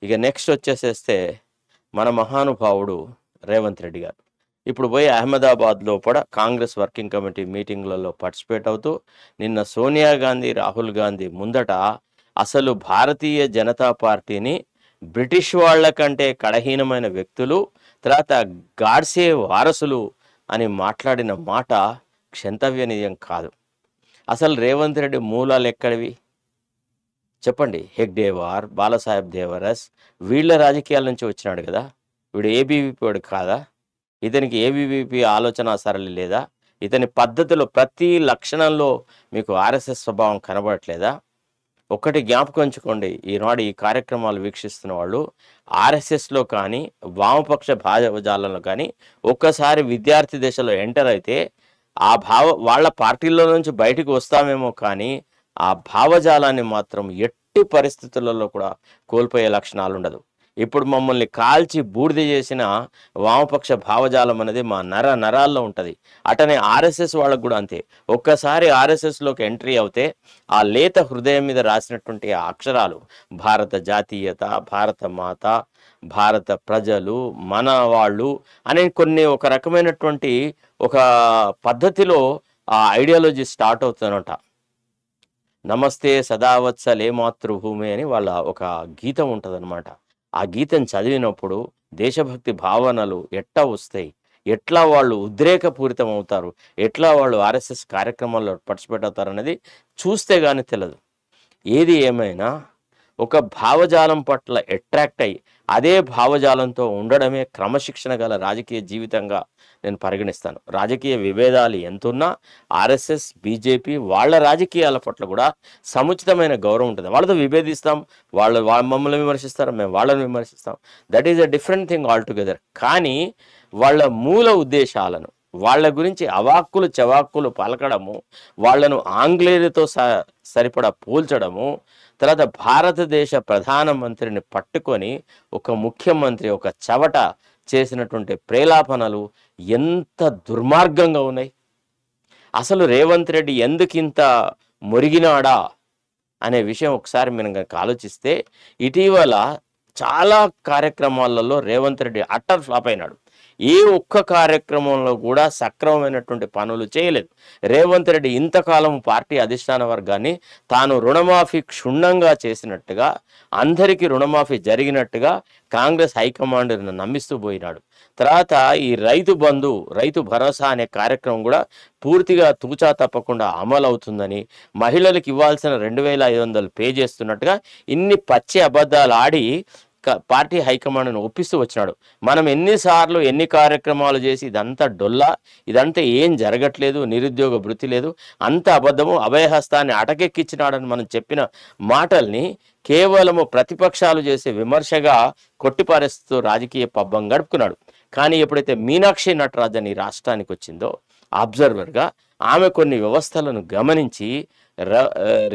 ఇక నెక్స్ట్ వచ్చేసేస్తే మన మహానుభావుడు రేవంత్ రెడ్డి గారు ఇప్పుడు పోయి అహ్మదాబాద్లో కూడా కాంగ్రెస్ వర్కింగ్ కమిటీ మీటింగ్లలో పార్టిసిపేట్ అవుతూ నిన్న సోనియా గాంధీ రాహుల్ గాంధీ ముందట అసలు భారతీయ జనతా పార్టీని బ్రిటిష్ వాళ్ళ కంటే కడహీనమైన వ్యక్తులు, తర్వాత గాడ్సే వారసులు అని మాట్లాడిన మాట క్షంతవ్యనీయం కాదు. అసలు రేవంత్ రెడ్డి మూలాలు ఎక్కడివి చెప్పండి. హెగ్డేవార్, బాలాసాహెబ్ దేవరస్ వీళ్ళ రాజకీయాల నుంచి వచ్చినాడు కదా. వీడు ఏబీవీపీ వాడు కాదా? ఇతనికి ఏబీవీపీ ఆలోచన సరళి లేదా? ఇతని పద్ధతిలో ప్రతి లక్షణంలో మీకు ఆర్ఎస్ఎస్ స్వభావం కనబడట్లేదా? ఒక్కటి జ్ఞాపకం ఉంచుకోండి, ఈనాడు ఈ కార్యక్రమాలు వీక్షిస్తున్న వాళ్ళు ఆర్ఎస్ఎస్లో కానీ వామపక్ష భావజాలంలో కానీ ఒక్కసారి విద్యార్థి దశలో ఎంటర్ అయితే వాళ్ళ పార్టీలో నుంచి బయటకు వస్తామేమో కానీ ఆ భావజాలాన్ని మాత్రం ఎట్టి పరిస్థితులలో కూడా కోల్పోయే లక్షణాలు ఉండదు. ఇప్పుడు మమ్మల్ని కాల్చి బూడిద చేసిన వామపక్ష భావజాలం అనేది మా నరాల్లో ఉంటుంది. అటనే ఆర్ఎస్ఎస్ వాళ్ళకు కూడా అంతే. ఒక్కసారి ఆర్ఎస్ఎస్లోకి ఎంట్రీ అవుతే ఆ లేత హృదయం మీద రాసినటువంటి ఆ అక్షరాలు భారత జాతీయత, భారత మాత, భారత ప్రజలు, మన వాళ్ళు అనే కొన్ని ఒక రకమైనటువంటి ఒక పద్ధతిలో ఆ ఐడియాలజీ స్టార్ట్ అవుతుందన్నమాట. నమస్తే సదావత్సలే మాతృభూమి అని వాళ్ళ ఒక గీతం ఉంటుందన్నమాట. ఆ గీతం చదివినప్పుడు దేశభక్తి భావనలు ఎట్లా వస్తాయి, ఎట్లా వాళ్ళు ఉద్రేకపూరితం అవుతారు, ఎట్లా వాళ్ళు ఆర్ఎస్ఎస్ కార్యక్రమాల్లో పార్టిసిపేట్ అవుతారు అనేది చూస్తే కానీ తెలియదు. ఏది ఏమైనా ఒక భావజాలం పట్ల అట్రాక్ట్ అయ్యి అదే భావజాలంతో ఉండడమే క్రమశిక్షణ గల రాజకీయ జీవితంగా నేను పరిగణిస్తాను. రాజకీయ విభేదాలు ఎంతున్నా ఆర్ఎస్ఎస్, బీజేపీ వాళ్ళ రాజకీయాల పట్ల కూడా సముచితమైన గౌరవం ఉంటుంది. వాళ్ళతో విభేదిస్తాం, వాళ్ళు మమ్మల్ని విమర్శిస్తారు, మేము వాళ్ళని విమర్శిస్తాం. That is a different thing altogether. కానీ వాళ్ళ మూల ఉద్దేశాలను, వాళ్ళ గురించి అవాక్కులు చవాక్కులు పలకడము, వాళ్ళను ఆంగ్లేయులతో సరిపడా పోల్చడము, తర్వాత భారతదేశ ప్రధానమంత్రిని పట్టుకొని ఒక ముఖ్యమంత్రి ఒక చవట చేసినటువంటి ప్రేలాపనలు ఎంత దుర్మార్గంగా ఉన్నాయి. అసలు రేవంత్ రెడ్డి ఎందుకింత మురిగినాడా అనే విషయం ఒకసారి మనం కనుక ఆలోచిస్తే ఇటీవల చాలా కార్యక్రమాలలో రేవంత్ రెడ్డి అట్టర్ ఫ్లాప్ అయినాడు. ఏ ఒక్క కార్యక్రమంలో కూడా సక్రమమైనటువంటి పనులు చేయలేదు. రేవంత్ రెడ్డి ఇంతకాలం పార్టీ అధిష్టాన వర్గాన్ని తాను రుణమాఫీ క్షుణ్ణంగా చేసినట్టుగా, అందరికీ రుణమాఫీ జరిగినట్టుగా కాంగ్రెస్ హైకమాండ్ను నమ్మిస్తూ పోయినాడు. తర్వాత ఈ రైతు బంధు, రైతు భరోసా అనే కార్యక్రమం కూడా పూర్తిగా తూచా తప్పకుండా అమలు అవుతుందని, మహిళలకు ఇవ్వాల్సిన 2500 పే చేస్తున్నట్టుగా ఇన్ని పచ్చి అబద్ధాలు ఆడి పార్టీ హైకమాండ్ను ఒప్పిస్తూ వచ్చినాడు. మనం ఎన్నిసార్లు ఎన్ని కార్యక్రమాలు చేసి ఇదంతా డొల్లా, ఇదంతా ఏం జరగట్లేదు, నిరుద్యోగ భృతి లేదు, అంత అబద్ధము, అభయహస్తాన్ని అటకెక్కించినాడని మనం చెప్పిన మాటల్ని కేవలము ప్రతిపక్షాలు చేసే విమర్శగా కొట్టిపారేస్తూ రాజకీయ పబ్బం గడుపుకున్నాడు. కానీ ఎప్పుడైతే మీనాక్షి నటరాజన్ ఈ రాష్ట్రానికి వచ్చిందో అబ్జర్వర్గా ఆమె కొన్ని వ్యవస్థలను గమనించి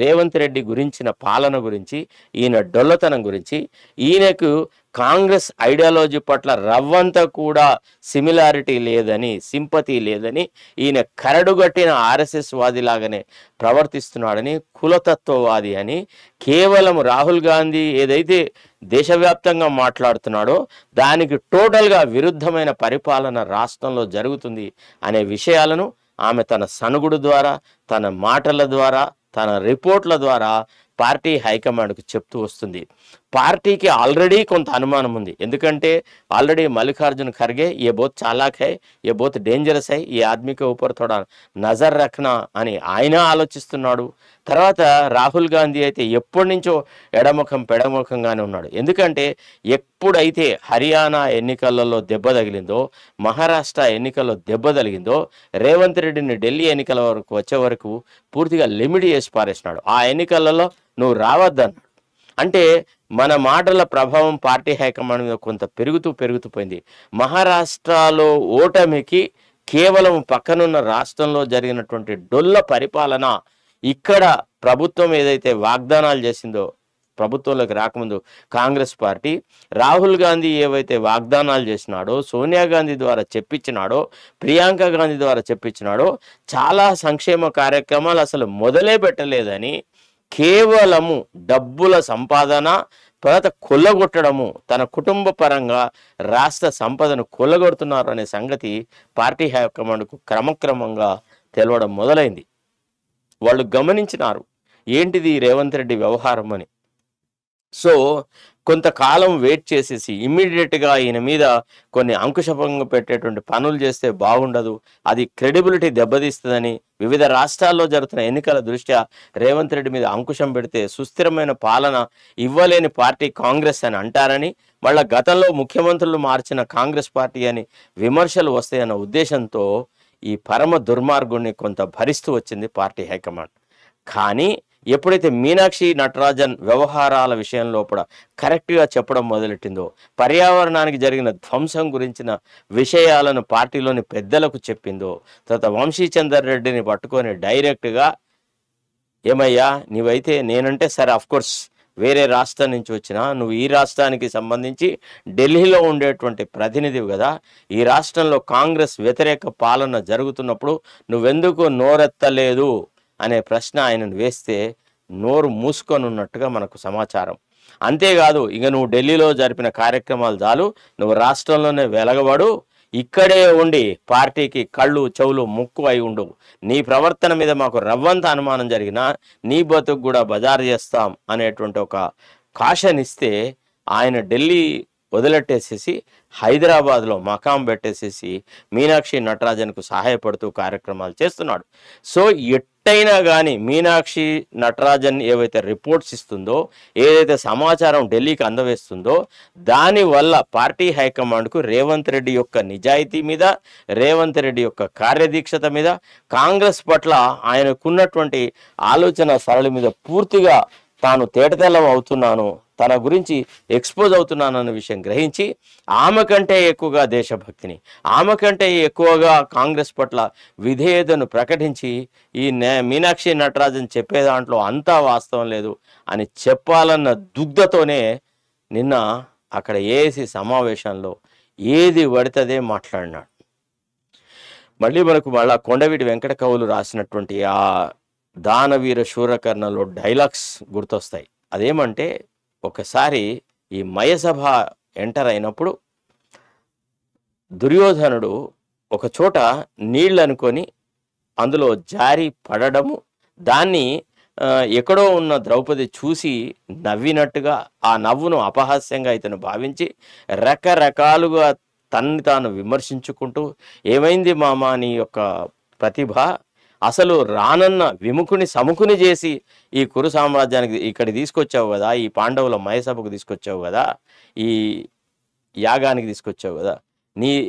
రేవంత్ రెడ్డి గురించిన పాలన గురించి, ఈయన డొల్లతనం గురించి, ఈయనకు కాంగ్రెస్ ఐడియాలజీ పట్ల రవ్వంతా కూడా సిమిలారిటీ లేదని, సింపతి లేదని, ఈయన కరడుగట్టిన ఆర్ఎస్ఎస్ వాదిలాగానే ప్రవర్తిస్తున్నాడని, కులతత్వవాది అని, కేవలం రాహుల్ గాంధీ ఏదైతే దేశవ్యాప్తంగా మాట్లాడుతున్నాడో దానికి టోటల్గా విరుద్ధమైన పరిపాలన రాష్ట్రంలో జరుగుతుంది అనే విషయాలను ఆమె తన సనుగుడు ద్వారా, తన మాటల ద్వారా, తన రిపోర్ట్ల ద్వారా పార్టీ హైకమాండ్కు చెప్తూ వస్తుంది. పార్టీకి ఆల్రెడీ కొంత అనుమానం ఉంది. ఎందుకంటే ఆల్రెడీ మల్లికార్జున్ ఖర్గే ఏ బోత్ చాలాక్ హై, ఏ బోత్ డేంజరస్ హై, ఏ ఆద్మీకి ఊపర్ థోడా నజర్ రఖనా అని ఆయన ఆలోచిస్తున్నాడు. తర్వాత రాహుల్ గాంధీ అయితే ఎప్పటి నుంచో ఎడముఖం పెడముఖంగానే ఉన్నాడు. ఎందుకంటే ఎప్పుడైతే హర్యానా ఎన్నికలలో దెబ్బ తగిలిందో, మహారాష్ట్ర ఎన్నికల్లో దెబ్బ తగిలిందో, రేవంత్ రెడ్డిని ఢిల్లీ ఎన్నికల వరకు వచ్చే వరకు పూర్తిగా లిమిట్ చేసి పారేసినాడు. ఆ ఎన్నికలలో నువ్వు రావద్దన్నాడు. అంటే మన మాటల ప్రభావం పార్టీ హైకమాండ్ మీద కొంత పెరుగుతూ పోయింది. మహారాష్ట్రలో ఓటమికి కేవలం పక్కనున్న రాష్ట్రంలో జరిగినటువంటి డొల్ల పరిపాలన, ఇక్కడ ప్రభుత్వం ఏదైతే వాగ్దానాలు చేసిందో ప్రభుత్వంలోకి రాకముందు కాంగ్రెస్ పార్టీ, రాహుల్ గాంధీ ఏవైతే వాగ్దానాలు చేసినాడో, సోనియా గాంధీ ద్వారా చెప్పించినాడో, ప్రియాంక గాంధీ ద్వారా చెప్పించినాడో, చాలా సంక్షేమ కార్యక్రమాలు అసలు మొదలే పెట్టలేదని, కేవలము డబ్బుల సంపాదన, తర్వాత కొల్లగొట్టడము, తన కుటుంబ పరంగా రాష్ట్ర సంపదను కొల్లగొడుతున్నారు అనే సంగతి పార్టీ హైకమాండ్కు క్రమక్రమంగా తెలవడం మొదలైంది. వాళ్ళు గమనించినారు ఏంటిది రేవంత్ రెడ్డి వ్యవహారం అని. సో కొంతకాలం వెయిట్ చేసేసి ఇమ్మీడియట్గా ఈయన మీద కొన్ని అంకుశభంగం పెట్టేటువంటి పనులు చేస్తే బాగుండదు, అది క్రెడిబిలిటీ దెబ్బతీస్తుందని వివిధ రాష్ట్రాల్లో జరుగుతున్న ఎన్నికల దృష్ట్యా రేవంత్ రెడ్డి మీద అంకుశం పెడితే సుస్థిరమైన పాలన ఇవ్వలేని పార్టీ కాంగ్రెస్ అని అంటారని, వాళ్ళ గతంలో ముఖ్యమంత్రులు మార్చిన కాంగ్రెస్ పార్టీ అని విమర్శలు వస్తాయన్న ఉద్దేశంతో ఈ పరమ దుర్మార్గుణ్ణి కొంత భరిస్తూ వచ్చింది పార్టీ హైకమాండ్. కానీ ఎప్పుడైతే మీనాక్షి నటరాజన్ వ్యవహారాల విషయంలో కూడా కరెక్ట్గా చెప్పడం మొదలెట్టిందో, పర్యావరణానికి జరిగిన ధ్వంసం గురించిన విషయాలను పార్టీలోని పెద్దలకు చెప్పిందో, తర్వాత వంశీచందర్ రెడ్డిని పట్టుకొని డైరెక్ట్గా ఏమయ్యా నీవైతే నేనంటే సరే అఫ్కోర్స్ వేరే రాష్ట్రం నుంచి వచ్చినా నువ్వు ఈ రాష్ట్రానికి సంబంధించి ఢిల్లీలో ఉండేటువంటి ప్రతినిధివి కదా, ఈ రాష్ట్రంలో కాంగ్రెస్ వ్యతిరేక పాలన జరుగుతున్నప్పుడు నువ్వెందుకు నోరెత్తలేదు అనే ప్రశ్న ఆయనను వేస్తే నోరు మూసుకొని ఉన్నట్టుగా మనకు సమాచారం. అంతేకాదు ఇక నువ్వు ఢిల్లీలో జరిపిన కార్యక్రమాలు చాలు, నువ్వు రాష్ట్రంలోనే వెలగబడు, ఇక్కడే ఉండి పార్టీకి కళ్ళు చెవులు ముక్కు అయి ఉండు, నీ ప్రవర్తన మీద మాకు రవ్వంత అనుమానం జరిగినా నీ బతుకు కూడా బజారు చేస్తాం అనేటువంటి ఒక కాషన్ ఇస్తే ఆయన ఢిల్లీ వదిలెట్టేసేసి హైదరాబాద్లో మకాం పెట్టేసేసి మీనాక్షి నటరాజన్కు సహాయపడుతూ కార్యక్రమాలు చేస్తున్నాడు. సో ఎట్టయినా కానీ మీనాక్షి నటరాజన్ ఏవైతే రిపోర్ట్స్ ఇస్తుందో, ఏదైతే సమాచారం ఢిల్లీకి అందవేస్తుందో, దానివల్ల పార్టీ హైకమాండ్కు రేవంత్ రెడ్డి యొక్క నిజాయితీ మీద, రేవంత్ రెడ్డి యొక్క కార్యదీక్షత మీద, కాంగ్రెస్ పట్ల ఆయనకున్నటువంటి ఆలోచన సరళి మీద పూర్తిగా తాను తేటతెల్లం అవుతున్నాను, తన గురించి ఎక్స్పోజ్ అవుతున్నానన్న విషయం గ్రహించి ఆమె కంటే ఎక్కువగా దేశభక్తిని, ఆమె కంటే ఎక్కువగా కాంగ్రెస్ పట్ల విధేయతను ప్రకటించి ఈ మీనాక్షి నటరాజన్ చెప్పే దాంట్లో అంతా వాస్తవం లేదు అని చెప్పాలన్న దుగ్ధతోనే నిన్న అక్కడ ఏసీ సమావేశంలో ఏది పడితే మాట్లాడినాడు. మళ్ళీ కొండవీటి వెంకట కవులు రాసినటువంటి ఆ దానవీర శూరకర్ణలో డైలాగ్స్ గుర్తొస్తాయి. అదేమంటే, ఒకసారి ఈ మయసభ ఎంటర్ అయినప్పుడు దుర్యోధనుడు ఒక చోట నీళ్ళు అనుకొని అందులో జారి పడడము, దాన్ని ఎక్కడో ఉన్న ద్రౌపది చూసి నవ్వినట్టుగా ఆ నవ్వును అపహాస్యంగా ఇతను భావించి రకరకాలుగా తన్ని తాను విమర్శించుకుంటూ, ఏమైంది మామ నీ యొక్క ప్రతిభ, అసలు రానన్న విముఖుని సముఖుని చేసి ఈ కురు సామ్రాజ్యానికి ఇక్కడ తీసుకొచ్చావు కదా, ఈ పాండవుల మయసభకు తీసుకొచ్చావు కదా, ఈ యాగానికి తీసుకొచ్చావు కదా,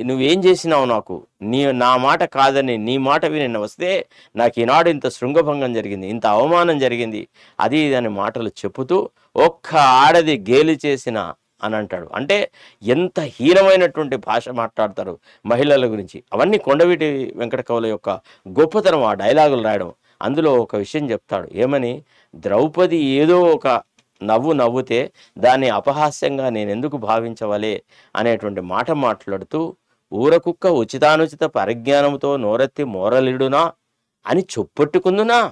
నువ్వేం చేసినావు నాకు, నా మాట కాదని నీ మాట విని వస్తే నాకు ఈనాడు ఇంత శృంగభంగం జరిగింది, ఇంత అవమానం జరిగింది, అది అని మాటలు చెప్పుతూ ఒక్క ఆడది గేలి చేసిన అని అంటాడు. అంటే ఎంత హీనమైనటువంటి భాష మాట్లాడతారు మహిళల గురించి. అవన్నీ కొండవీటి వెంకట కవుల యొక్క గొప్పతనం ఆ డైలాగులు రాయడం. అందులో ఒక విషయం చెప్తాడు, ఏమని, ద్రౌపది ఏదో ఒక నవ్వుతే దాన్ని అపహాస్యంగా నేను ఎందుకు భావించవలే అనేటువంటి మాట మాట్లాడుతూ, ఊరకుక్క ఉచితానుచిత పరిజ్ఞానంతో నోరెత్తి మోరలిడునా అని చొప్పట్టుకుందునా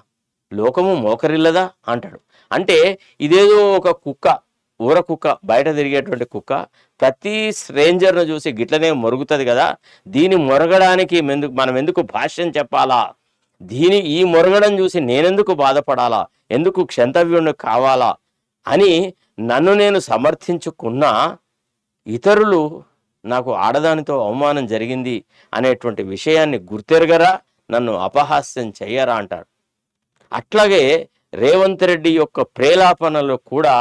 లోకము మోకరిల్లదా అంటాడు. అంటే ఇదేదో ఒక కుక్క, ఊర కుక్క, బయట తిరిగేటువంటి కుక్క ప్రతి స్ట్రేంజర్ను చూసి గిట్లనే మొరుగుతుంది కదా, దీని మొరగడానికి మనం ఎందుకు భాష్యం చెప్పాలా, ఈ మొరగడం చూసి నేనెందుకు బాధపడాలా, ఎందుకు క్షంతవ్యుణ్ణి కావాలా అని నన్ను నేను సమర్థించుకున్నా ఇతరులు నాకు ఆడదానితో అవమానం జరిగింది అనేటువంటి విషయాన్ని గుర్తెరగరా, నన్ను అపహాస్యం చెయ్యరా అంటాడు. అట్లాగే రేవంత్ రెడ్డి యొక్క ప్రేలాపనలో కూడా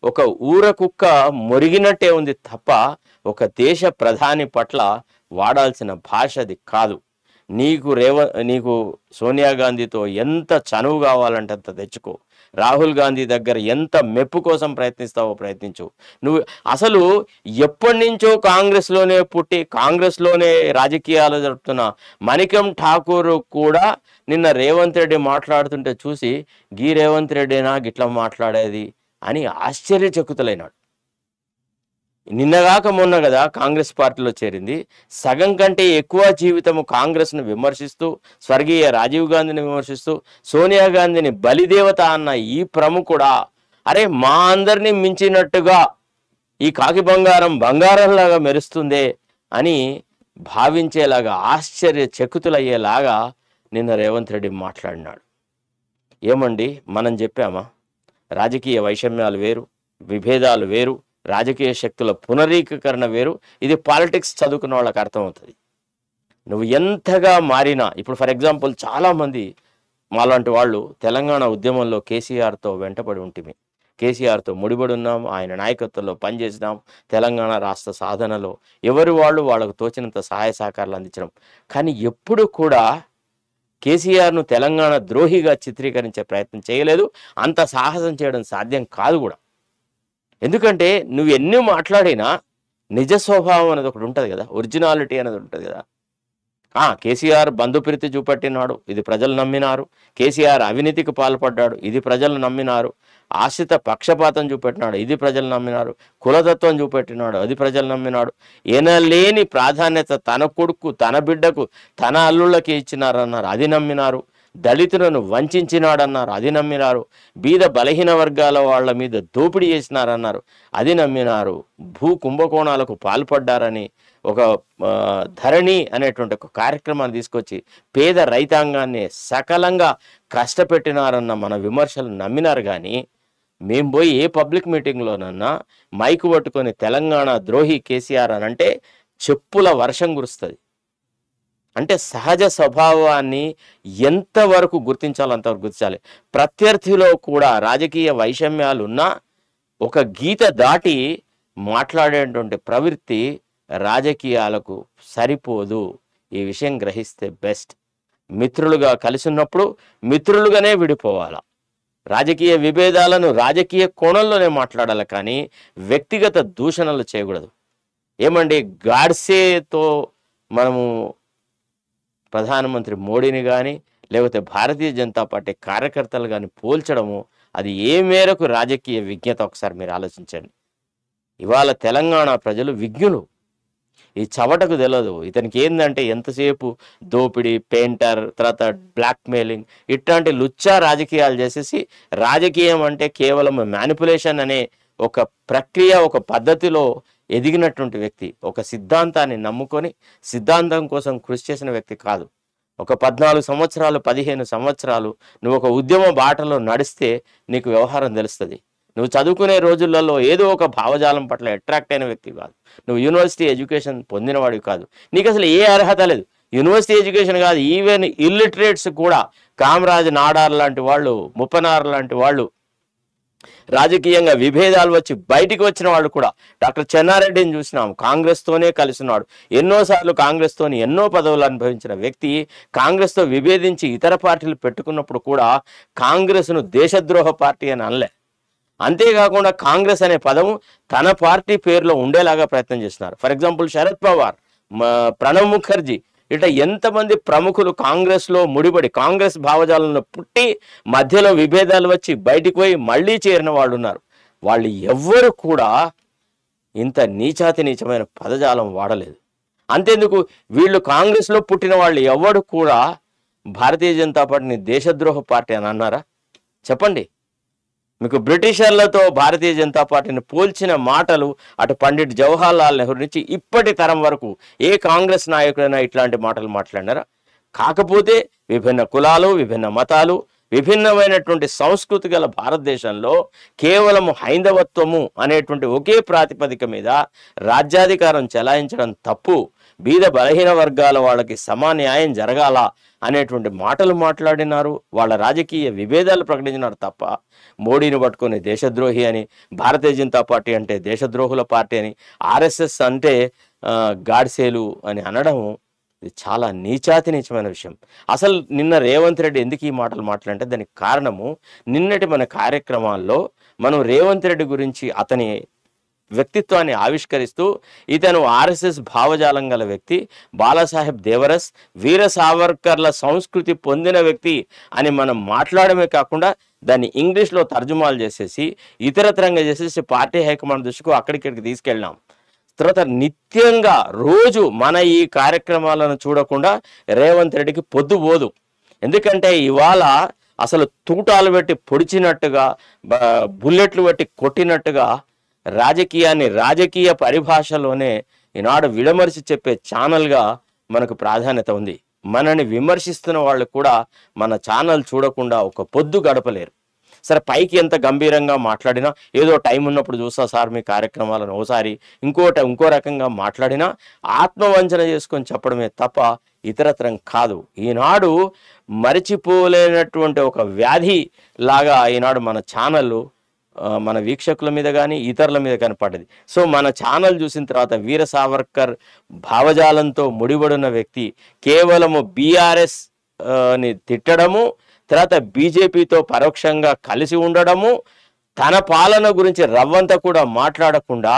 ఒక ఊర కుక్క మొరిగినట్టే ఉంది తప్ప ఒక దేశ ప్రధాని పట్ల వాడాల్సిన భాష అది కాదు. నీకు సోనియా గాంధీతో ఎంత చనువు కావాలంటే అంత తెచ్చుకో, రాహుల్ గాంధీ దగ్గర ఎంత మెప్పు కోసం ప్రయత్నిస్తావో ప్రయత్నించు. నువ్వు అసలు ఎప్పటి నుంచో కాంగ్రెస్లోనే పుట్టి కాంగ్రెస్లోనే రాజకీయాలు జరుపుతున్న మణికం ఠాకూర్ కూడా నిన్న రేవంత్ రెడ్డి మాట్లాడుతుంటే చూసి గీ రేవంత్ రెడ్డినా గిట్లా మాట్లాడేది అని ఆశ్చర్యచకితులైనాడు. నిన్నగాక మొన్న కదా కాంగ్రెస్ పార్టీలో చేరింది, సగం కంటే ఎక్కువ జీవితము కాంగ్రెస్ను విమర్శిస్తూ, స్వర్గీయ రాజీవ్ గాంధీని విమర్శిస్తూ, సోనియా గాంధీని బలిదేవత అన్న ఈ ప్రముఖుడా, అరే మా అందరినీ మించినట్టుగా ఈ కాకి బంగారం బంగారంలాగా మెరుస్తుందే అని భావించేలాగా ఆశ్చర్య చకితులయ్యేలాగా నిన్న రేవంత్ రెడ్డి మాట్లాడినాడు. ఏమండి, మనం చెప్పామా? రాజకీయ వైషమ్యాలు వేరు, విభేదాలు వేరు, రాజకీయ శక్తుల పునరీకరణ వేరు. ఇది పాలిటిక్స్ చదువుకున్న వాళ్ళకి అర్థమవుతుంది. నువ్వు ఎంతగా మారినా, ఇప్పుడు ఫర్ ఎగ్జాంపుల్ చాలామంది మాలాంటి వాళ్ళు తెలంగాణ ఉద్యమంలో కేసీఆర్తో వెంటపడి ఉంటిమి, కేసీఆర్తో ముడిపడి ఉన్నాం, ఆయన నాయకత్వంలో పనిచేసినాం, తెలంగాణ రాష్ట్ర సాధనలో ఎవరు వాళ్ళకు తోచినంత సహాయ సహకారాలు అందించడం. కానీ ఎప్పుడు కూడా కేసీఆర్ను తెలంగాణ ద్రోహిగా చిత్రీకరించే ప్రయత్నం చేయలేదు. అంత సాహసం చేయడం సాధ్యం కాదు కూడా. ఎందుకంటే నువ్వు ఎన్ని మాట్లాడినా నిజ స్వభావం అనేది ఒకటి ఉంటుంది కదా, ఒరిజినాలిటీ అనేది ఉంటుంది కదా. కేసీఆర్ బంధుప్రీతి చూపెట్టినాడు, ఇది ప్రజలు నమ్మినారు. కేసీఆర్ అవినీతికి పాల్పడ్డాడు, ఇది ప్రజలు నమ్మినారు. ఆశ్రిత పక్షపాతం చూపెట్టినాడు, ఇది ప్రజలు నమ్మినారు. కులతత్వం చూపెట్టినాడు, అది ప్రజలు నమ్మినాడు. ఎనలేని ప్రాధాన్యత తన కొడుకు, తన బిడ్డకు, తన అల్లుళ్ళకి ఇచ్చినారన్నారు, అది నమ్మినారు. దళితులను వంచినాడన్నారు, అది నమ్మినారు. బీద బలహీన వర్గాల వాళ్ళ మీద దోపిడీ చేసినారన్నారు, అది నమ్మినారు. భూ కుంభకోణాలకు పాల్పడ్డారని ఒక ధరణి అనేటువంటి ఒక కార్యక్రమాన్ని తీసుకొచ్చి పేద రైతాంగాన్ని సకలంగా కష్టపెట్టినారన్న మన విమర్శలు నమ్మినారు. కానీ మేము పోయి ఏ పబ్లిక్ మీటింగ్లోనన్నా మైకు పట్టుకొని తెలంగాణ ద్రోహి కేసీఆర్ అని అంటే చెప్పుల వర్షం కురుస్తుంది. అంటే సహజ స్వభావాన్ని ఎంతవరకు గుర్తించాలో అంతవరకు గుర్తించాలి. ప్రత్యర్థిలో కూడా రాజకీయ వైషమ్యాలు ఉన్నా ఒక గీత దాటి మాట్లాడేటువంటి ప్రవృత్తి రాజకీయాలకు సరిపోదు. ఈ విషయం గ్రహిస్తే బెస్ట్. మిత్రులుగా కలిసి ఉన్నప్పుడు మిత్రులుగానే విడిపోవాలా. రాజకీయ విభేదాలను రాజకీయ కోణంలోనే మాట్లాడాలి, కానీ వ్యక్తిగత దూషణలు చేయకూడదు. ఏమండి, గాడ్సేతో మనము ప్రధానమంత్రి మోడీని కానీ లేకపోతే భారతీయ జనతా పార్టీ కార్యకర్తలు కానీ పోల్చడము, అది ఏ మేరకు రాజకీయ విజ్ఞత ఒకసారి మీరు ఆలోచించండి. ఇవాళ తెలంగాణ ప్రజలు విజ్ఞులు. ఈ చవటకు తెలియదు. ఇతనికి ఏంటంటే ఎంతసేపు దోపిడీ, పెయింటర్, తర్వాత బ్లాక్మెయిలింగ్, ఇట్లాంటి లుచ్చా రాజకీయాలు చేసేసి రాజకీయం అంటే కేవలం మ్యానిపులేషన్ అనే ఒక ప్రక్రియ, ఒక పద్ధతిలో ఎదిగినటువంటి వ్యక్తి, ఒక సిద్ధాంతాన్ని నమ్ముకొని సిద్ధాంతం కోసం కృషి చేసిన వ్యక్తి కాదు. ఒక 14 సంవత్సరాలు 15 సంవత్సరాలు నువ్వు ఒక ఉద్యమ బాటలో నడిస్తే నీకు వ్యవహారం తెలుస్తుంది. నువ్వు చదువుకునే రోజులలో ఏదో ఒక భావజాలం పట్ల అట్రాక్ట్ అయిన వ్యక్తి కాదు. నువ్వు యూనివర్సిటీ ఎడ్యుకేషన్ పొందినవాడివి కాదు. నీకు అసలు ఏ అర్హత లేదు. యూనివర్సిటీ ఎడ్యుకేషన్ కాదు, ఈవెన్ ఇల్లిటరేట్స్ కూడా, కామరాజ్ నాడార్ లాంటి వాళ్ళు, ముప్పనార్ లాంటి వాళ్ళు, రాజకీయంగా విభేదాలు వచ్చి బయటికి వచ్చిన వాళ్ళు కూడా, డాక్టర్ చెన్నారెడ్డిని చూసినాం, కాంగ్రెస్తోనే కలిసినాడు. ఎన్నోసార్లు కాంగ్రెస్తోని ఎన్నో పదవులు అనుభవించిన వ్యక్తి కాంగ్రెస్తో విభేదించి ఇతర పార్టీలు పెట్టుకున్నప్పుడు కూడా కాంగ్రెస్ను దేశద్రోహ పార్టీ అని అనలే. అంతేకాకుండా కాంగ్రెస్ అనే పదము తన పార్టీ పేరులో ఉండేలాగా ప్రయత్నం చేస్తున్నారు. ఫర్ ఎగ్జాంపుల్ శరద్ పవార్, ప్రణబ్ ముఖర్జీ, ఇట్లా ఎంతమంది ప్రముఖులు కాంగ్రెస్లో ముడిపడి కాంగ్రెస్ భావజాలంలో పుట్టి మధ్యలో విభేదాలు వచ్చి బయటికి పోయి మళ్ళీ చేరిన వాళ్ళు ఉన్నారు. వాళ్ళు ఎవ్వరు కూడా ఇంత నీచమైన పదజాలం వాడలేదు. అంతేందుకు, వీళ్ళు కాంగ్రెస్లో పుట్టిన వాళ్ళు ఎవరు కూడా భారతీయ జనతా పార్టీని దేశద్రోహ పార్టీ అని అన్నారా? చెప్పండి. మీకు బ్రిటిషర్లతో భారతీయ జనతా పార్టీని పోల్చిన మాటలు అటు పండిట్ జవహర్ లాల్ నెహ్రూ నుంచి ఇప్పటి తరం వరకు ఏ కాంగ్రెస్ నాయకుడైనా ఇట్లాంటి మాటలు మాట్లాడినారా? కాకపోతే విభిన్న కులాలు, విభిన్న మతాలు, విభిన్నమైనటువంటి సంస్కృతి గల భారతదేశంలో కేవలం హైందవత్వము అనేటువంటి ఒకే ప్రాతిపదిక మీద రాజ్యాధికారం చెలాయించడం తప్పు, బీద బలహీన వర్గాల వాళ్ళకి సమాన్యాయం జరగాల అనేటువంటి మాటలు మాట్లాడినారు. వాళ్ళ రాజకీయ విభేదాలు ప్రకటించినారు తప్ప మోడీని పట్టుకొని దేశద్రోహి అని, భారతీయ జనతా పార్టీ అంటే దేశద్రోహుల పార్టీ అని, ఆర్ఎస్ఎస్ అంటే గాడ్సేలు అని అనడం ఇది చాలా నీచమైన విషయం. అసలు నిన్న రేవంత్ రెడ్డి ఎందుకు ఈ మాటలు మాట్లాడంటే దానికి కారణము, నిన్నటి మన కార్యక్రమాల్లో మనం రేవంత్ రెడ్డి గురించి అతని వ్యక్తిత్వాన్ని ఆవిష్కరిస్తూ ఇతను ఆర్ఎస్ఎస్ భావజాలం గల వ్యక్తి, బాలాసాహెబ్ దేవరస్, వీర సావర్కర్ల సంస్కృతి పొందిన వ్యక్తి అని మనం మాట్లాడమే కాకుండా దాన్ని ఇంగ్లీష్లో తర్జుమాలు చేసేసి ఇతరత్రంగా చేసేసి పార్టీ హైకమాండ్ దృష్టికి అక్కడిక్కడికి తీసుకెళ్ళినాం. తర్వాత నిత్యంగా రోజు మన ఈ కార్యక్రమాలను చూడకుండా రేవంత్ రెడ్డికి పొద్దు పోదు. ఎందుకంటే ఇవాళ అసలు తూటాలు పెట్టి పొడిచినట్టుగా, బుల్లెట్లు పెట్టి కొట్టినట్టుగా రాజకీయాన్ని రాజకీయ పరిభాషలోనే ఈనాడు విడమరిచి చెప్పే ఛానల్గా మనకు ప్రాధాన్యత ఉంది. మనని విమర్శిస్తున్న వాళ్ళు కూడా మన ఛానల్ చూడకుండా ఒక పొద్దు గడపలేరు. సరే, పైకి ఎంత గంభీరంగా మాట్లాడినా, ఏదో టైం ఉన్నప్పుడు చూస్తా సార్ మీ కార్యక్రమాలను, ఓసారి ఇంకో రకంగా మాట్లాడినా ఆత్మవంచన చేసుకొని చెప్పడమే తప్ప ఇతరత్రం కాదు. ఈనాడు మరిచిపోలేనటువంటి ఒక వ్యాధి లాగా ఈనాడు మన ఛానళ్ళు మన వీక్షకుల మీద కానీ ఇతరుల మీద కనపడ్డది. సో మన ఛానల్ చూసిన తర్వాత వీర సావర్కర్ భావజాలంతో ముడిపడిన వ్యక్తి కేవలము బీఆర్ఎస్ ని తిట్టడము, తర్వాత బీజేపీతో పరోక్షంగా కలిసి ఉండడము, తన పాలన గురించి రవ్వంతా కూడా మాట్లాడకుండా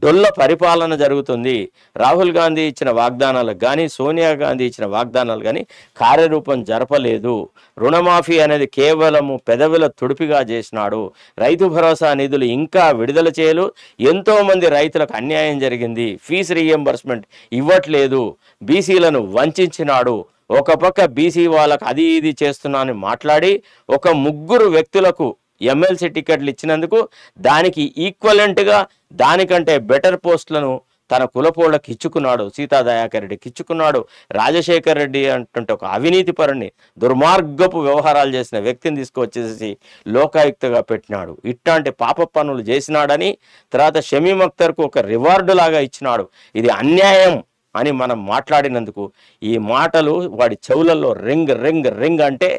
డొల్ల పరిపాలన జరుగుతుంది. రాహుల్ గాంధీ ఇచ్చిన వాగ్దానాలకు కానీ సోనియా గాంధీ ఇచ్చిన వాగ్దానాలు కానీ కార్యరూపం జరపలేదు. రుణమాఫీ అనేది కేవలము పెదవుల తుడిపిగా చేసినాడు. రైతు భరోసా నిధులు ఇంకా విడుదల చేయలు. ఎంతోమంది రైతులకు అన్యాయం జరిగింది. ఫీజు రీఎంబర్స్మెంట్ ఇవ్వట్లేదు. బీసీలను వంచినాడు. ఒక పక్క బీసీ వాళ్ళకు అది ఇది చేస్తున్నానని మాట్లాడి ఒక 3 వ్యక్తులకు ఎమ్మెల్సీ టికెట్లు ఇచ్చినందుకు దానికి ఈక్వలెంట్గా దానికంటే బెటర్ పోస్టులను తన కులపోళ్ళకి ఇచ్చుకున్నాడు. సీతా దయాకర్ రెడ్డికి ఇచ్చుకున్నాడు. రాజశేఖర్ రెడ్డి అంటుంటే ఒక అవినీతి పరుని దుర్మార్గపు వ్యవహారాలు చేసిన వ్యక్తిని తీసుకువచ్చేసి లోకాయుక్తగా పెట్టినాడు. ఇట్లాంటి పాప పనులు చేసినాడని తర్వాత షమీమ్ అఖ్తర్కు ఒక రివార్డు లాగా ఇచ్చినాడు. ఇది అన్యాయం అని మనం మాట్లాడినందుకు ఈ మాటలు వాడి చెవులలో రింగ్ రింగ్ రింగ్ అంటే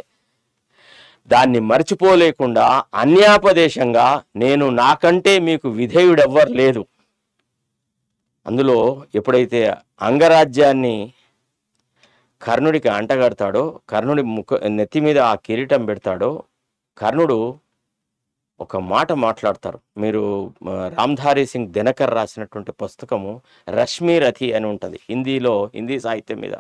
దాన్ని మర్చిపోలేకుండా అన్యాపదేశంగా నేను నాకంటే మీకు విధేయుడెవ్వరు లేదు. అందులో ఎప్పుడైతే అంగరాజ్యాన్ని కర్ణుడికి అంటగడతాడో, కర్ణుడి నెత్తి మీద ఆ కిరీటం పెడతాడో, కర్ణుడు ఒక మాట మాట్లాడతారు. మీరు రామ్ధారీ సింగ్ దినకర్ రాసినటువంటి పుస్తకము రశ్మి రథి అని ఉంటుంది. హిందీ సాహిత్యం మీద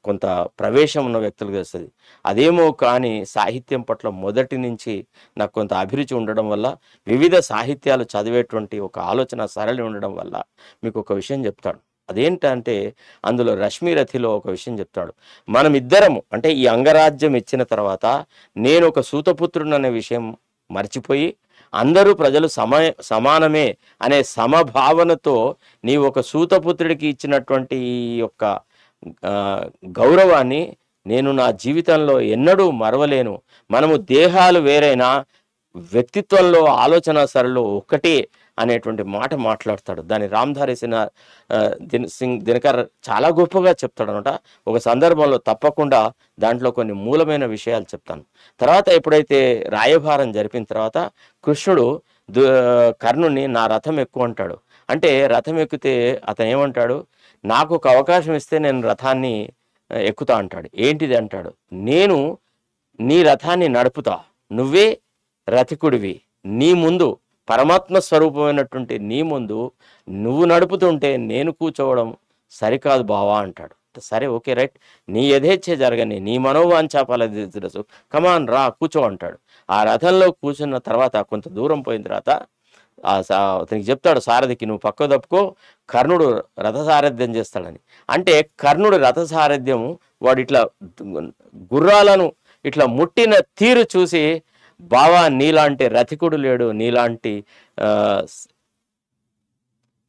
కొంత ప్రవేశం ఉన్న వ్యక్తులకు వస్తుంది. అదేమో కానీ సాహిత్యం పట్ల మొదటి నుంచి నాకు కొంత అభిరుచి ఉండడం వల్ల, వివిధ సాహిత్యాలు చదివేటువంటి ఒక ఆలోచన సరళి ఉండడం వల్ల మీకు ఒక విషయం చెప్తాడు. అదేంటంటే అందులో రశ్మి రథిలో ఒక విషయం చెప్తాడు. మనం ఇద్దరము అంటే ఈ అంగరాజ్యం ఇచ్చిన తర్వాత నేను ఒక సూతపుత్రుడు అనే విషయం మర్చిపోయి అందరూ ప్రజలు సమానమే అనే సమభావనతో నీ ఒక సూతపుత్రుడికి ఇచ్చినటువంటి ఈ యొక్క గౌరవాన్ని నేను నా జీవితంలో ఎన్నడూ మరవలేను. మనము దేహాలు వేరైనా వ్యక్తిత్వంలో ఆలోచన సరళిలో ఒక్కటే అనేటువంటి మాట మాట్లాడతాడు. దాన్ని రామ్ధారీ సింగ్ దినకర్ చాలా గొప్పగా చెప్తాడు అనమాట. ఒక సందర్భంలో తప్పకుండా దాంట్లో కొన్ని మూలమైన విషయాలు చెప్తాను. తర్వాత ఎప్పుడైతే రాయభారం జరిపిన తర్వాత కృష్ణుడు కర్ణుడిని నా రథం ఎక్కువ అంటాడు. అంటే రథం ఎక్కితే అతను ఏమంటాడు, నాకు ఒక అవకాశం ఇస్తే నేను రథాన్ని ఎక్కుతా అంటాడు. ఏంటిది అంటాడు, నేను నీ రథాన్ని నడుపుతా, నువ్వే రథికుడివి, నీ ముందు పరమాత్మ స్వరూపమైనటువంటి నీ ముందు నువ్వు నడుపుతుంటే నేను కూర్చోవడం సరికాదు బావా అంటాడు. సరే, ఓకే, రైట్, నీ యథేచ్ఛ జరగని, నీ మనోవాంఛాపాలసు, కమాన్ రా కూర్చో అంటాడు. ఆ రథంలో కూర్చున్న తర్వాత కొంత దూరం పోయిన తర్వాత అతనికి చెప్తాడు సారథికి, నువ్వు పక్క తప్పుకో, కర్ణుడు రథ సారథ్యం చేస్తాడని. అంటే కర్ణుడు రథ సారథ్యం వాడు ఇట్లా గుర్రాలను ఇట్లా ముట్టిన తీరు చూసి, బావా నీలాంటి రథికుడు లేడు, నీలాంటి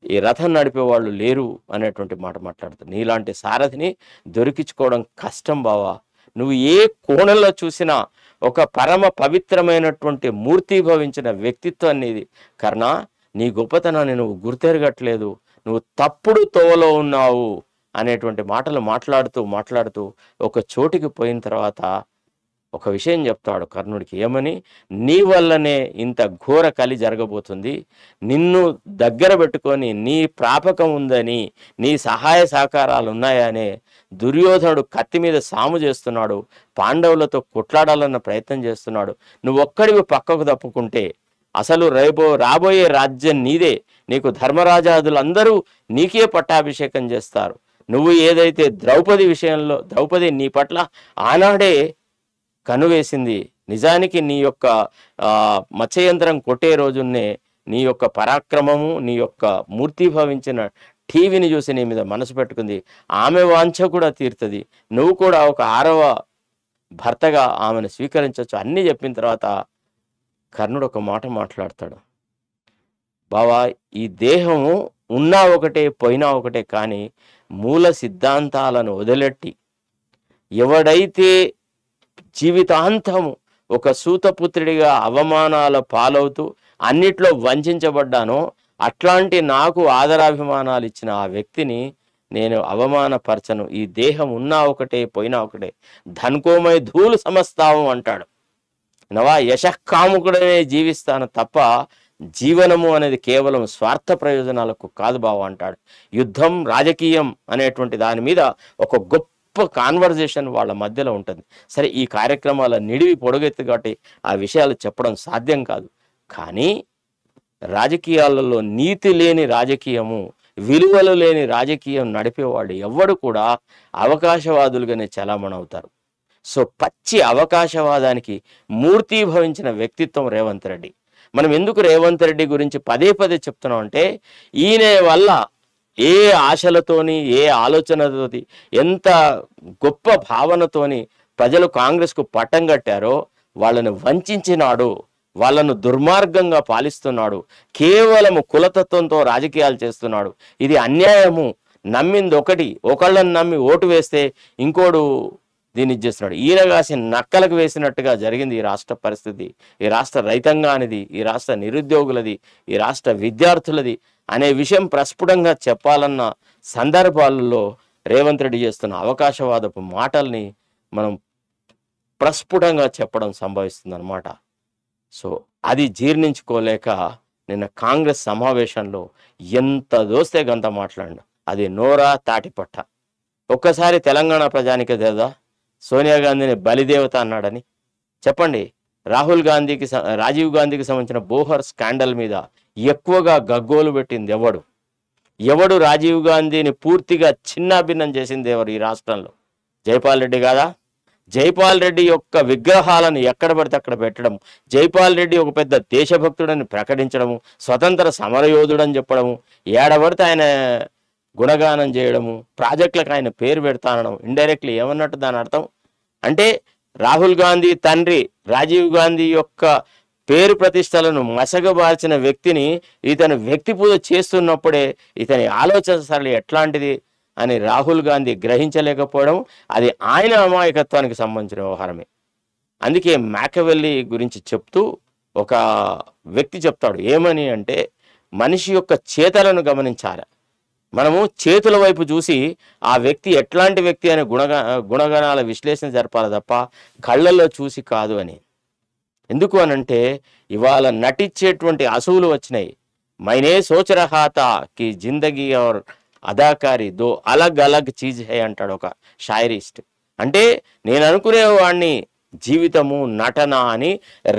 ఈ రథం నడిపేవాళ్ళు లేరు అనేటువంటి మాట మాట్లాడుతాడు. నీలాంటి సారథిని దొరికించుకోవడం కష్టం బావా, నువ్వు ఏ కోణంలో చూసినా ఒక పరమ పవిత్రమైనటువంటి మూర్తిభవించిన వ్యక్తిత్వం నీది కర్ణ, నీ గొప్పతనాన్ని నువ్వు గుర్తెరగట్లేదు, నువ్వు తప్పుడు తోవలో ఉన్నావు అనేటువంటి మాటలు మాట్లాడుతూ ఒక చోటికి పోయిన తర్వాత ఒక విషయం చెప్తాడు కర్ణుడికి. ఏమని, నీ వల్లనే ఇంత ఘోర కలి జరగబోతుంది, నిన్ను దగ్గర పెట్టుకొని నీ ప్రాపకం ఉందని, నీ సహాయ సహకారాలు ఉన్నాయనే దుర్యోధనుడు కత్తి మీద సాము చేస్తున్నాడు, పాండవులతో కొట్లాడాలన్న ప్రయత్నం చేస్తున్నాడు. నువ్వు ఒక్కడివి పక్కకు తప్పుకుంటే అసలు రాబోయే రాజ్యం నీదే, నీకు ధర్మరాజాదులందరూ నీకే పట్టాభిషేకం చేస్తారు. నువ్వు ఏదైతే ద్రౌపది నీ పట్ల ఆనాడే కనువేసింది, నిజానికి నీ యొక్క మత్స్యయంత్రం కొట్టే రోజున్నే నీ యొక్క పరాక్రమము, నీ యొక్క మూర్తిభవించిన టీవీని చూసి నీ మీద మనసు పెట్టుకుంది, ఆమె వాంఛ కూడా తీరుతుంది, నువ్వు కూడా ఒక 6వ భర్తగా ఆమెను స్వీకరించవచ్చు అన్నీ చెప్పిన తర్వాత కర్ణుడు ఒక మాట మాట్లాడతాడు. బావా, ఈ దేహము ఉన్నా ఒకటే పోయినా ఒకటే, కానీ మూల సిద్ధాంతాలను వదిలెట్టి ఎవడైతే జీవితాంతము ఒక సూతపుత్రుడిగా అవమానాల పాలవుతూ అన్నిట్లో వంచబడ్డానో, అట్లాంటి నాకు ఆదరాభిమానాలు ఇచ్చిన ఆ వ్యక్తిని నేను అవమానపరచను. ఈ దేహం ఉన్నా ఒకటే పోయినా ఒకటే, ధన్కోమై ధూళి సమస్తావం అంటాడు. నవా యశకాముకుడనే జీవిస్తాను తప్ప జీవనము అనేది కేవలం స్వార్థ ప్రయోజనాలకు కాదు బావ అంటాడు. యుద్ధం, రాజకీయం అనేటువంటి దాని మీద ఒక గొప్ప కాన్వర్జేషన్ వాళ్ళ మధ్యలో ఉంటుంది. సరే, ఈ కార్యక్రమాల నిడివి పొడుగెత్తు కాబట్టి ఆ విషయాలు చెప్పడం సాధ్యం కాదు. కానీ రాజకీయాలలో నీతి లేని రాజకీయము, విలువలు లేని రాజకీయం నడిపేవాళ్ళు ఎవ్వడు కూడా అవకాశవాదులుగానే చలామణవుతారు. సో పచ్చి అవకాశవాదానికి మూర్తీభవించిన వ్యక్తిత్వం రేవంత్ రెడ్డి. మనం ఎందుకు రేవంత్ రెడ్డి గురించి పదే పదే చెప్తున్నాం అంటే, ఈయన వల్ల ఏ ఆశలతోని, ఏ ఆలోచనతోని, ఎంత గొప్ప భావనతోని ప్రజలు కాంగ్రెస్కు పట్టం కట్టారో వాళ్ళను వంచినాడు, వాళ్ళను దుర్మార్గంగా పాలిస్తున్నాడు, కేవలము కులతత్వంతో రాజకీయాలు చేస్తున్నాడు. ఇది అన్యాయము. నమ్మింది ఒకళ్ళని నమ్మి ఓటు వేస్తే ఇంకోడు దీన్ని ఇచ్చేస్తున్నాడు. ఈయన కాసి నక్కలకు వేసినట్టుగా జరిగింది ఈ రాష్ట్ర పరిస్థితి. ఈ రాష్ట్ర రైతాంగానిది, ఈ రాష్ట్ర నిరుద్యోగులది, ఈ రాష్ట్ర విద్యార్థులది అనే విషయం ప్రస్ఫుటంగా చెప్పాలన్న సందర్భాలలో రేవంత్ రెడ్డి చేస్తున్న అవకాశవాదపు మాటల్ని మనం ప్రస్ఫుటంగా చెప్పడం సంభవిస్తుంది అన్నమాట. సో అది జీర్ణించుకోలేక నిన్న కాంగ్రెస్ సమావేశంలో ఎంత దోస్తే గంత మాట్లాడిన, అది నోరా తాటిపట్ట. ఒక్కసారి తెలంగాణ ప్రజానికి తెలుదా సోనియా గాంధీని బలిదేవత అన్నాడని? చెప్పండి. రాజీవ్ గాంధీకి సంబంధించిన బోహర్ స్కాండల్ మీద ఎక్కువగా గగ్గోలు పెట్టింది ఎవడు రాజీవ్ గాంధీని పూర్తిగా చిన్నాభిన్నం చేసింది ఎవరు ఈ రాష్ట్రంలో? జైపాల్ రెడ్డి కాదా? జైపాల్ రెడ్డి యొక్క విగ్రహాలను ఎక్కడ పడితే అక్కడ పెట్టడం, జైపాల్ రెడ్డి ఒక పెద్ద దేశభక్తుడని ప్రకటించడము, స్వతంత్ర సమరయోధుడని చెప్పడము, ఏడబడితే ఆయన గుణగానం చేయడము, ప్రాజెక్టులకు ఆయన పేరు పెడతానడం, ఇండైరెక్ట్లీ ఏమన్నట్టు దాని అర్థం అంటే, రాహుల్ గాంధీ తండ్రి రాజీవ్ గాంధీ యొక్క పేరు ప్రతిష్టలను మసగబార్చిన వ్యక్తిని ఇతను వ్యక్తి పూజ చేస్తున్నప్పుడే ఇతని ఆలోచన సరళి ఎట్లాంటిది అని రాహుల్ గాంధీ గ్రహించలేకపోవడం, అది ఆయన అమాయకత్వానికి సంబంధించిన వ్యవహారమే. అందుకే మ్యాకవెల్లీ గురించి చెప్తూ ఒక వ్యక్తి చెప్తాడు ఏమని అంటే, మనిషి యొక్క చేతలను గమనించాలి. మనము చేతుల వైపు చూసి ఆ వ్యక్తి ఎట్లాంటి వ్యక్తి అనే గుణగణాల విశ్లేషణ జరపాలి తప్ప కళ్ళల్లో చూసి కాదు అని. ఎందుకు అనంటే, ఇవాళ నటించేటువంటి అసూలు వచ్చినాయి. మైనే సోచ రహా థా కి జిందగీ ఔర్ అదాకారి దో అలగ్ అలగ్ చీజ్ హై అంటాడు ఒక షాయరిస్ట్. అంటే నేను అనుకునేవాడిని జీవితము, నటన అని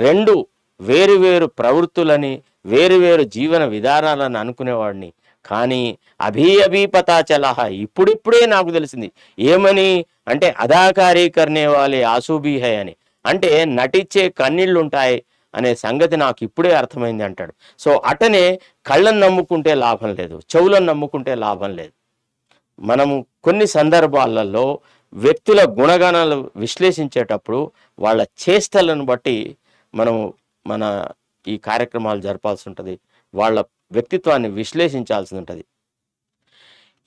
రెండు వేరు ప్రవృత్తులని, వేరు జీవన విధానాలను అనుకునేవాడిని. కానీ అభీ పతా చలహ, ఇప్పుడిప్పుడే నాకు తెలిసింది. ఏమని అంటే, అదాకారీ కర్నే వాలే ఆసూబీ హై అని, అంటే నటించే కన్నీళ్ళు ఉంటాయి అనే సంగతి నాకు ఇప్పుడే అర్థమైంది అంటాడు. సో అటనే కళ్ళను నమ్ముకుంటే లాభం లేదు, చెవులను నమ్ముకుంటే లాభం లేదు. మనము కొన్ని సందర్భాలలో వ్యక్తుల గుణగణాలు విశ్లేషించేటప్పుడు వాళ్ళ చేష్టలను బట్టి మన ఈ కార్యక్రమాలు జరపాల్సి ఉంటుంది, వాళ్ళ వ్యక్తిత్వాన్ని విశ్లేషించాల్సి ఉంటుంది.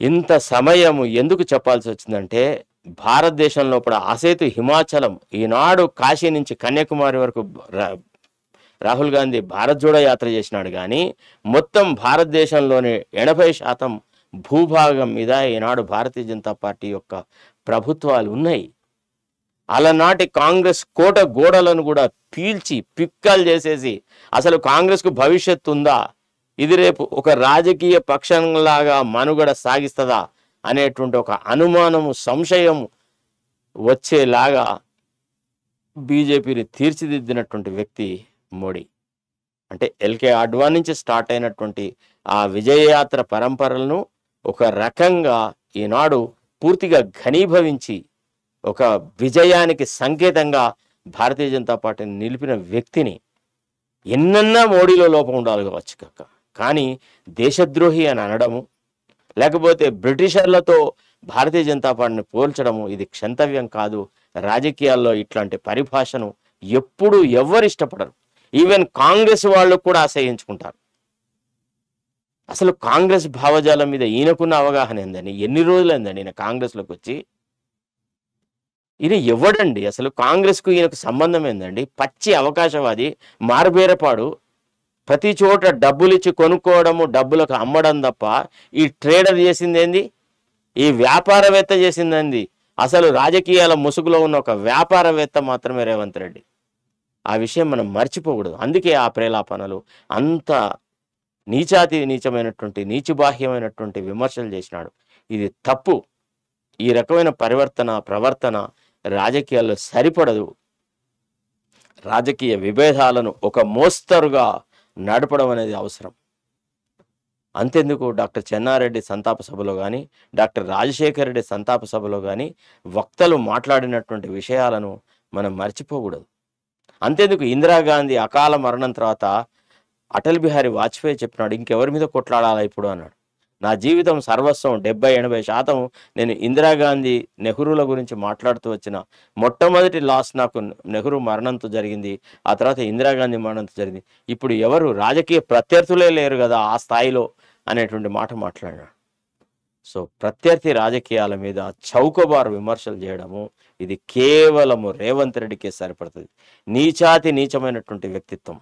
ఇంత సమయము ఎందుకు చెప్పాల్సి వచ్చిందంటే, భారతదేశంలో కూడా అసేతు హిమాచలం, ఈనాడు కాశీ నుంచి కన్యాకుమారి వరకు రాహుల్ గాంధీ భారత్ జోడో యాత్ర చేసినాడు. కానీ మొత్తం భారతదేశంలోని 80% భూభాగం మీద ఈనాడు భారతీయ జనతా పార్టీ యొక్క ప్రభుత్వాలు ఉన్నాయి. అలనాటి కాంగ్రెస్ కోట గోడలను కూడా పీల్చి పిక్కలు చేసేసి, అసలు కాంగ్రెస్కు భవిష్యత్తు ఉందా, ఇది రేపు ఒక రాజకీయ పక్షంలాగా మనుగడ సాగిస్తుందా అనేటువంటి ఒక అనుమానము, సంశయము వచ్చేలాగా బీజేపీని తీర్చిదిద్దినటువంటి వ్యక్తి మోడీ. అంటే ఎల్కే అడ్వాణి నుంచి స్టార్ట్ అయినటువంటి ఆ విజయయాత్ర పరంపరలను ఒక రకంగా ఈనాడు పూర్తిగా ఘనీభవించి ఒక విజయానికి సంకేతంగా భారతీయ జనతా పార్టీని నిలిపిన వ్యక్తిని ఎన్నన్నా మోడీలో లోపం ఉండాలి కావచ్చు కక్క, కానీ దేశద్రోహి అని అనడము, లేకపోతే బ్రిటిషర్లతో భారతీయ జనతా పార్టీని పోల్చడము ఇది క్షంతవ్యం కాదు. రాజకీయాల్లో ఇట్లాంటి పరిభాషను ఎప్పుడు ఎవ్వరు ఇష్టపడరు. ఈవెన్ కాంగ్రెస్ వాళ్ళు కూడా అసహించుకుంటారు. అసలు కాంగ్రెస్ భావజాలం మీద ఈయనకున్న అవగాహన ఏందని? ఎన్ని రోజులైందండి ఈయన కాంగ్రెస్‌లోకి వచ్చి? ఈయన ఎవడండి? అసలు కాంగ్రెస్‌కు ఈయనకు సంబంధం ఏందండి? పచ్చి అవకాశవాది, మారుబేరపాడు. ప్రతి చోట డబ్బులిచ్చి కొనుక్కోవడము, డబ్బులకు అమ్మడం తప్ప ఈ ట్రేడర్ చేసిందేంది? ఈ వ్యాపారవేత్త చేసిందేంది? అసలు రాజకీయాల ముసుగులో ఉన్న ఒక వ్యాపారవేత్త మాత్రమే రేవంత్ రెడ్డి. ఆ విషయం మనం మర్చిపోకూడదు. అందుకే ఆ ప్రేలాపనలు అంత నీచాతి నీచమైనటువంటి, నీచిబాహ్యమైనటువంటి విమర్శలు చేసినాడు. ఇది తప్పు. ఈ రకమైన ప్రవర్తన రాజకీయాల్లో సరిపడదు. రాజకీయ విభేదాలను ఒక మోస్తరుగా నడపడం అనేది అవసరం. అంతెందుకు డాక్టర్ చెన్నారెడ్డి సంతాప సభలో కానీ, డాక్టర్ రాజశేఖర్ రెడ్డి సంతాప సభలో కానీ వక్తలు మాట్లాడినటువంటి విషయాలను మనం మర్చిపోకూడదు. అంతెందుకు ఇందిరాగాంధీ అకాల మరణం తర్వాత అటల్ బిహారీ వాజ్పేయి చెప్పినాడు, ఇంకెవరి మీద కొట్లాడాలా ఇప్పుడు అన్నాడు. నా జీవితం సర్వస్వం 70-80% నేను ఇందిరాగాంధీ, నెహ్రూల గురించి మాట్లాడుతూ వచ్చిన మొట్టమొదటి లాస్ నాకు నెహ్రూ మరణంతో జరిగింది. ఆ తర్వాత ఇందిరాగాంధీ మరణంతో జరిగింది. ఇప్పుడు ఎవరు రాజకీయ ప్రత్యర్థులే లేరు కదా ఆ స్థాయిలో అనేటువంటి మాట మాట్లాడినాడు. సో ప్రత్యర్థి రాజకీయాల మీద చౌకబారు విమర్శలు చేయడము ఇది కేవలము రేవంత్ రెడ్డికే సరిపడుతుంది. నీచాతి నీచమైనటువంటి వ్యక్తిత్వం.